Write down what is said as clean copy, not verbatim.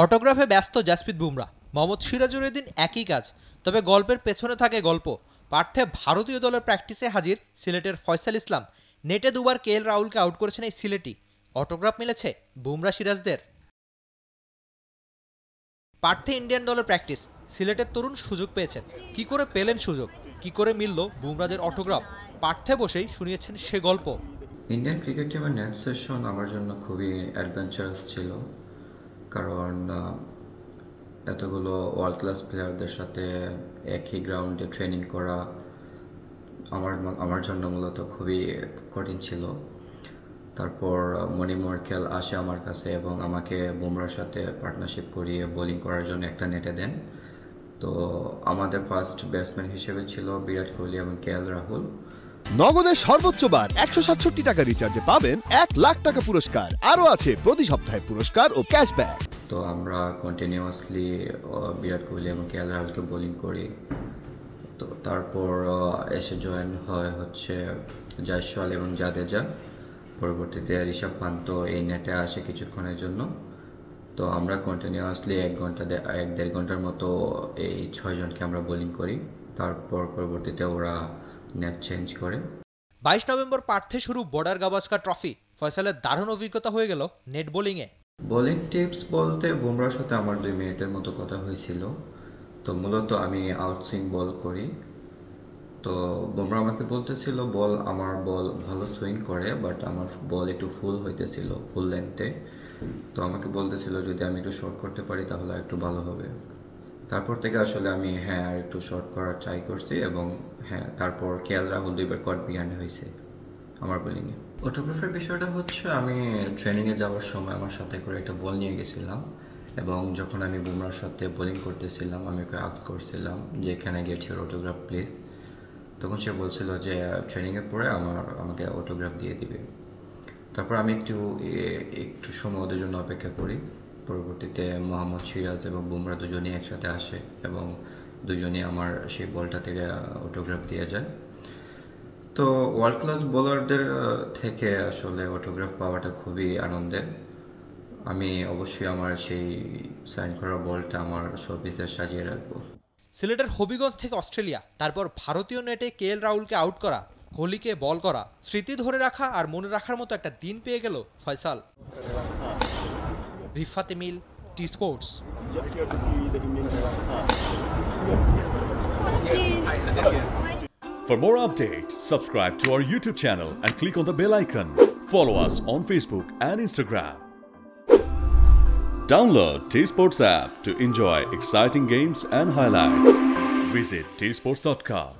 অটোগ্রাফে ব্যস্ত জাসপ্রীত বুমরা, মোহাম্মদ সিরাজুদ্দিন একই কাজ, তবে গল্পের পেছনে থাকে গল্প। পার্থে ভারতীয় দলের প্র্যাকটিসে হাজির সিলেটের ফয়সাল ইসলাম। নেটে দুবার কেএল রাহুলকে আউট করেছেন এই সিলেটি। অটোগ্রাফ মিলেছে বুমরা সিরাজদের। পার্থে ইন্ডিয়ান দলের প্র্যাকটিস, সিলেটের তরুণ সুযোগ পেয়েছেন। কি করে পেলেন সুযোগ, কি করে মিলল বুমরাদের অটোগ্রাফ, পার্থে বসেই শুনিয়েছেন সে গল্প। ইন্ডিয়ান ক্রিকেট টিমের নেট সেশন আমার জন্য খুবই অ্যাডভেঞ্চারাস ছিল, কারণ এতগুলো ওয়ার্ল্ড ক্লাস প্লেয়ারদের সাথে একই গ্রাউন্ডে ট্রেনিং করা আমার জন্য মূলত খুবই কঠিন ছিল। তারপর মনি মর্কেল আসে আমার কাছে এবং আমাকে বুমরার সাথে পার্টনারশিপ করিয়ে বোলিং করার জন্য একটা নেটে দেন। তো আমাদের ফার্স্ট ব্যাটসম্যান হিসেবে ছিল বিরাট কোহলি এবং কেএল রাহুল। নগদের সর্বোচ্চ বার 167 টাকা রিচার্জে পাবেন 1 লাখ টাকা পুরস্কার, আরও আছে প্রতি সপ্তাহে পুরস্কার ও ক্যাশব্যাক। তো আমরা কন্টিনিউয়াসলি বিরাট কোহলি এবং কেএল রাহুলকে বোলিং করি। তো তারপর এসে জয়েন হয় হচ্ছে জয়সওয়াল এবং জাদেজা। পরবর্তীতে ঋষভ পান্ত এই নেটে আসে কিছুক্ষণের জন্য। তো আমরা কন্টিনিউয়াসলি 1-1.5 ঘন্টার মতো এই 6 জনকে আমরা বোলিং করি। তারপর পরবর্তীতে ওরা নেট চেঞ্জ করে। 22 নভেম্বর পার্থে শুরু বর্ডার গাভাস্কার ট্রফি। ফয়সালের দারুণ অভিজ্ঞতা হয়ে গেল নেট বোলিংয়ে। বোলিং টিপস বলতে বুমরার সাথে আমার 2 মিনিটের মতো কথা হয়েছিল। তো মূলত আমি আউটসুইং বল করি। তো বুমরা আমাকে বলতেছিল আমার বল ভালো সুইং করে, বাট আমার বল একটু ফুল হইতেছিল, ফুল লেন্থে। তো আমাকে বলতেছিল যদি আমি একটু শর্ট করতে পারি তাহলে একটু ভালো হবে। তারপর থেকে আসলে আমি আর একটু শর্ট করার ট্রাই করছি এবং তারপর কেএল রাহুল 2বার কট বিহাইন্ড হয়েছে আমার বোলিংয়ে। অটোগ্রাফের বিষয়টা হচ্ছে আমি ট্রেনিংয়ে যাওয়ার সময় আমার সাথে করে একটা বল নিয়ে গেছিলাম এবং যখন আমি বুমরার সাথে বোলিং করতেছিলাম আমি ওকে আস্ক করছিলাম যে এখানে গেট ইউর অটোগ্রাফ প্লিজ। তখন সে বলছিল যে ট্রেনিংয়ের পরে আমাকে অটোগ্রাফ দিয়ে দিবে। তারপর আমি একটু সময় ওদের জন্য অপেক্ষা করি। পরবর্তীতে মোহাম্মদ সিরাজ এবং বুমরা দুজনেই একসাথে আসে এবং দুজনেই আমার সেই বলটা থেকে অটোগ্রাফ দিয়ে যায়। তো ওয়ার্ল্ড ক্লাস বোলারদের থেকে আসলে অটোগ্রাফ পাওয়াটা খুবই আনন্দের। আমি অবশ্যই আমার সেই সাইন করা বলটা আমার শোপিসে সাজিয়ে রাখবো। সিলেটের হবিগঞ্জ থেকে অস্ট্রেলিয়া, তারপর ভারতীয় নেটে কেএল রাহুলকে আউট করা, কোহলিকে বল করা, স্মৃতি ধরে রাখা আর মনে রাখার মতো একটা দিন পেয়ে গেল Faisal. Rifat Emil, T sports. For more updates, subscribe to our YouTube channel and click on the bell icon. Follow us on Facebook and Instagram. Download T Sports app to enjoy exciting games and highlights. Visit tsports.com.